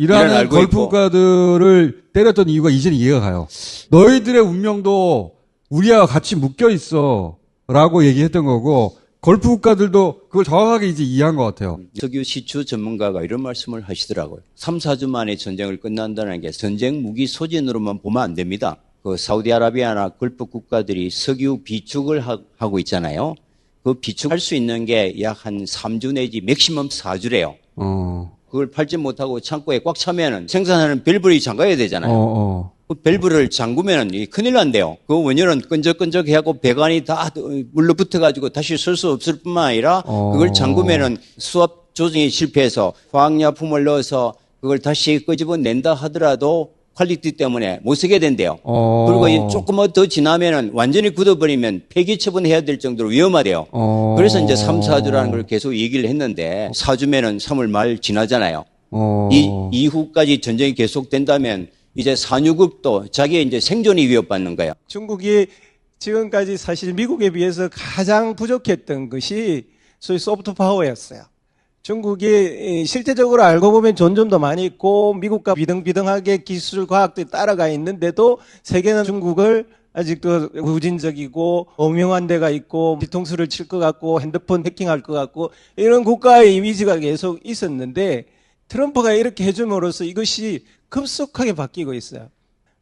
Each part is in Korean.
이란은 걸프 국가들을 때렸던 이유가 이제는 이해가 가요. 너희들의 운명도 우리와 같이 묶여 있어라고 얘기했던 거고 걸프 국가들도 그걸 정확하게 이제 이해한 것 같아요. 석유 시추 전문가가 이런 말씀을 하시더라고요. 3, 4주 만에 전쟁을 끝난다는 게 전쟁 무기 소진으로만 보면 안 됩니다. 그 사우디아라비아나 걸프 국가들이 석유 비축을 하고 있잖아요. 그 비축할 수 있는 게 약 한 3주 내지 맥시멈 4주래요. 그걸 팔지 못하고 창고에 꽉 차면은 생산하는 밸브를 잠가야 되잖아요. 그 밸브를 잠그면은 큰일 난대요. 그 원료는 끈적끈적해하고 배관이 다 물로 붙어가지고 다시 쓸 수 없을 뿐만 아니라 그걸 잠그면은 수압 조정이 실패해서 화학약품을 넣어서 그걸 다시 끄집어낸다 하더라도 퀄리티 때문에 못 쓰게 된대요. 그리고 조금만 더 지나면은 완전히 굳어버리면 폐기 처분해야 될 정도로 위험하대요. 그래서 이제 3, 4주라는 걸 계속 얘기를 했는데 4주면은 3월 말 지나잖아요. 이후까지 전쟁이 계속된다면 이제 산유국도 자기의 이제 생존이 위협받는 거예요. 중국이 지금까지 사실 미국에 비해서 가장 부족했던 것이 소위 소프트 파워였어요. 중국이 실제적으로 알고 보면 존점도 많이 있고 미국과 비등비등하게 기술 과학들이 따라가 있는데도 세계는 중국을 아직도 후진적이고 오명한 데가 있고 뒤통수를 칠 것 같고 핸드폰 해킹할 것 같고 이런 국가의 이미지가 계속 있었는데 트럼프가 이렇게 해줌으로써 이것이 급속하게 바뀌고 있어요.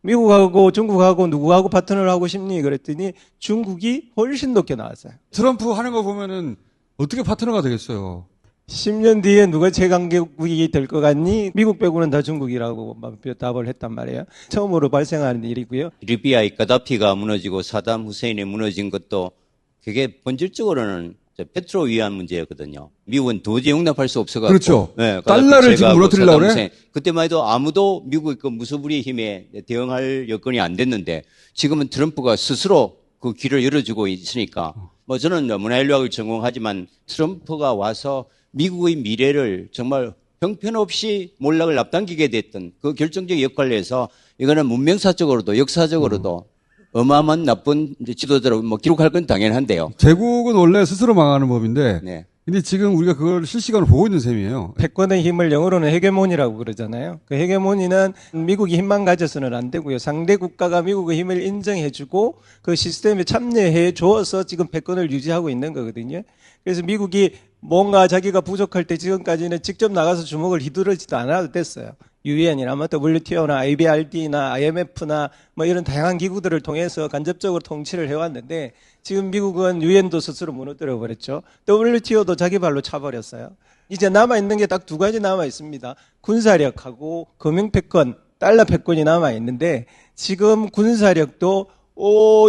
미국하고 중국하고 누구하고 파트너를 하고 싶니? 그랬더니 중국이 훨씬 높게 나왔어요. 트럼프 하는 거 보면은 어떻게 파트너가 되겠어요. 10년 뒤에 누가 최강국이 될 것 같니? 미국 빼고는 다 중국이라고 답을 했단 말이에요. 처음으로 발생하는 일이고요. 리비아의 가다피가 무너지고 사담 후세인이 무너진 것도 그게 본질적으로는 페트로 위한 문제였거든요. 미국은 도저히 용납할 수 없어가지고. 그렇죠. 네, 달러를 지금 무너뜨리려고 그래? 그때만 해도 아무도 미국의 그 무소불위의 힘에 대응할 여건이 안 됐는데 지금은 트럼프가 스스로 그 길을 열어주고 있으니까 뭐 저는 문화인류학을 전공하지만 트럼프가 와서 미국의 미래를 정말 형편없이 몰락을 앞당기게 됐던 그 결정적 역할을 해서 이거는 문명사적으로도 역사적으로도 어마어마한 나쁜 지도자로 뭐 기록할 건 당연한데요. 제국은 원래 스스로 망하는 법인데, 네. 근데 지금 우리가 그걸 실시간으로 보고 있는 셈이에요. 패권의 힘을 영어로는 헤게모니라고 그러잖아요. 그 헤게모니는 미국이 힘만 가져서는 안 되고요. 상대 국가가 미국의 힘을 인정해주고 그 시스템에 참여해 주어서 지금 패권을 유지하고 있는 거거든요. 그래서 미국이 뭔가 자기가 부족할 때 지금까지는 직접 나가서 주먹을 휘두르지도 않아도 됐어요. 유엔이나 뭐 WTO나 IBRD나 IMF나 뭐 이런 다양한 기구들을 통해서 간접적으로 통치를 해왔는데 지금 미국은 유엔도 스스로 무너뜨려 버렸죠. WTO도 자기 발로 차버렸어요. 이제 남아있는 게 딱 두 가지 남아있습니다. 군사력하고 금융패권, 달러 패권이 남아있는데 지금 군사력도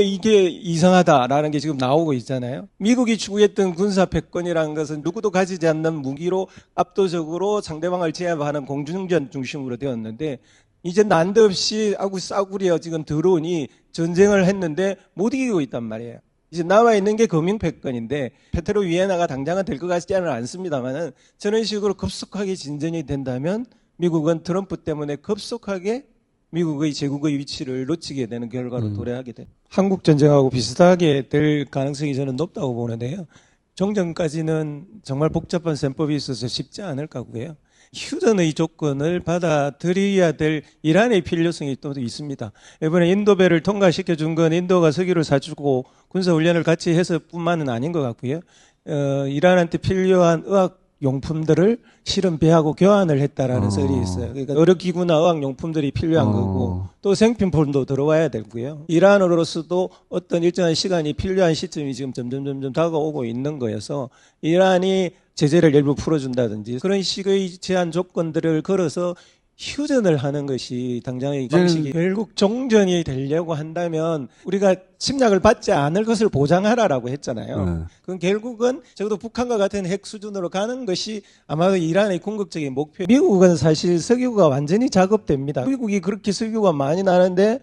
이게 이상하다라는 게 지금 나오고 있잖아요. 미국이 추구했던 군사 패권이라는 것은 누구도 가지지 않는 무기로 압도적으로 상대방을 제압하는 공중전 중심으로 되었는데 이제 난데없이 싸구려 지금 들어오니 전쟁을 했는데 못 이기고 있단 말이에요. 이제 남아있는 게 금융 패권인데 페트로 위에나가 당장은 될 것 같지는 않습니다만은 저런 식으로 급속하게 진전이 된다면 미국은 트럼프 때문에 급속하게 미국의 제국의 위치를 놓치게 되는 결과로 도래하게 돼. 한국 전쟁하고 비슷하게 될 가능성이 저는 높다고 보는데요. 종전까지는 정말 복잡한 셈법이 있어서 쉽지 않을 거고요. 휴전의 조건을 받아들여야 될 이란의 필요성이 또 있습니다. 이번에 인도배를 통과시켜 준 건 인도가 석유를 사주고 군사훈련을 같이 해서 뿐만은 아닌 것 같고요. 이란한테 필요한 의학 용품들을 실은 배하고 교환을 했다라는 설이 있어요. 그러니까 의료기구나 의학용품들이 필요한 거고 또 생필품도 들어와야 되고요. 이란으로서도 어떤 일정한 시간이 필요한 시점이 지금 점점 다가오고 있는 거여서 이란이 제재를 일부 풀어준다든지 그런 식의 제한 조건들을 걸어서 휴전을 하는 것이 당장의 방식이 결국 종전이 되려고 한다면 우리가 침략을 받지 않을 것을 보장하라라고 했잖아요. 그건 결국은 적어도 북한과 같은 핵 수준으로 가는 것이 아마도 이란의 궁극적인 목표. 미국은 사실 석유가 완전히 작업됩니다. 미국이 그렇게 석유가 많이 나는데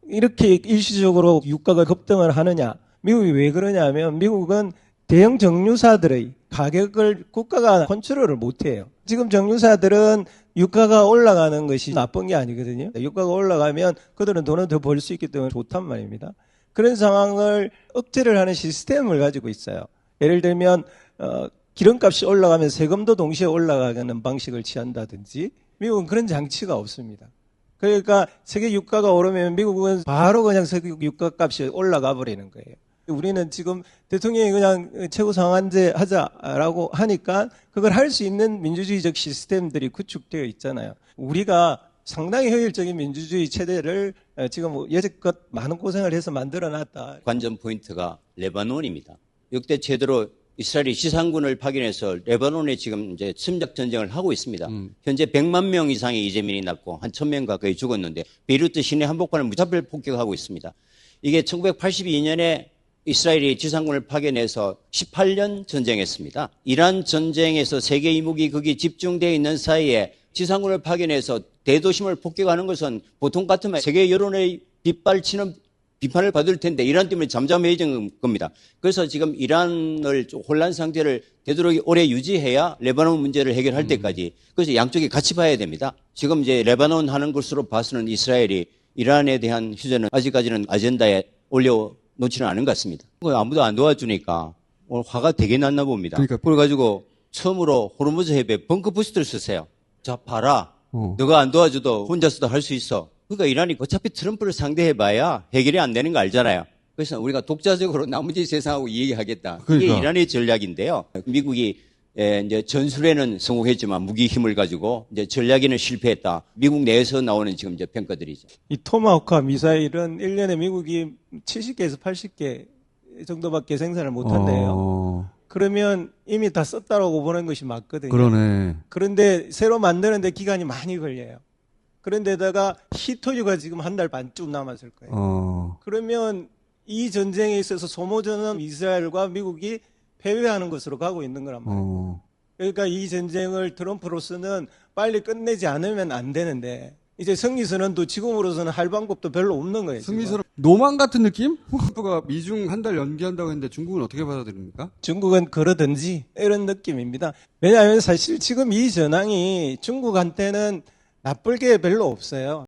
이렇게 일시적으로 유가가 급등을 하느냐. 미국이 왜 그러냐면 미국은 대형 정유사들의 가격을 국가가 컨트롤을 못해요. 지금 정유사들은 유가가 올라가는 것이 나쁜 게 아니거든요. 유가가 올라가면 그들은 돈을 더 벌 수 있기 때문에 좋단 말입니다. 그런 상황을 억제를 하는 시스템을 가지고 있어요. 예를 들면 기름값이 올라가면 세금도 동시에 올라가는 방식을 취한다든지 미국은 그런 장치가 없습니다. 그러니까 세계 유가가 오르면 미국은 바로 그냥 세계 유가 값이 올라가 버리는 거예요. 우리는 지금 대통령이 그냥 최고 상한제 하자라고 하니까 그걸 할 수 있는 민주주의적 시스템들이 구축되어 있잖아요. 우리가 상당히 효율적인 민주주의 체제를 지금 여지껏 많은 고생을 해서 만들어놨다. 관전 포인트가 레바논입니다. 역대 최대로 이스라엘이 지상군을 파견해서 레바논에 지금 이제 침략 전쟁을 하고 있습니다. 현재 100만 명 이상의 이재민이 났고 한 1000명 가까이 죽었는데 베이루트 시내 한복판을 무차별 폭격하고 있습니다. 이게 1982년에 이스라엘이 지상군을 파견해서 18년 전쟁했습니다. 이란 전쟁에서 세계 이목이 거기 집중되어 있는 사이에 지상군을 파견해서 대도심을 폭격하는 것은 보통 같으면 세계 여론의 빗발치는 비판을 받을 텐데 이란 때문에 잠잠해진 겁니다. 그래서 지금 이란을 좀 혼란 상태를 되도록 오래 유지해야 레바논 문제를 해결할 때까지 그래서 양쪽이 같이 봐야 됩니다. 지금 이제 레바논 하는 것으로 봐서는 이스라엘이 이란에 대한 휴전은 아직까지는 아젠다에 올려놓지는 않은 것 같습니다. 아무도 안 도와주니까 오늘 화가 되게 났나 봅니다. 그래가지고 처음으로 호르무즈 해협에 벙커부스트를 쓰세요. 자, 봐라. 너가 안 도와줘도 혼자서도 할 수 있어. 그러니까 이란이 어차피 트럼프를 상대해봐야 해결이 안 되는 거 알잖아요. 그래서 우리가 독자적으로 나머지 세상하고 얘기하겠다. 이게 이란의 전략인데요. 미국이 이제 전술에는 성공했지만 무기 힘을 가지고 이제 전략에는 실패했다. 미국 내에서 나오는 지금 이제 평가들이죠. 이 토마호크 미사일은 1년에 미국이 70개에서 80개 정도밖에 생산을 못한대요. 그러면 이미 다 썼다라고 보는 것이 맞거든요. 그러네. 그런데 새로 만드는데 기간이 많이 걸려요. 그런데다가 히토류가 지금 한 달 반쯤 남았을 거예요. 그러면 이 전쟁에 있어서 소모전은 이스라엘과 미국이 패배하는 것으로 가고 있는 거란 말이에요. 그러니까 이 전쟁을 트럼프로서는 빨리 끝내지 않으면 안 되는데 이제 승리선언도 지금으로서는 할 방법도 별로 없는 거예요. 승리선언 노망 같은 느낌? 트럼프가 미중 한 달 연기한다고 했는데 중국은 어떻게 받아들입니까? 중국은 그러든지 이런 느낌입니다. 왜냐하면 사실 지금 이 전황이 중국한테는 나쁠 게 별로 없어요.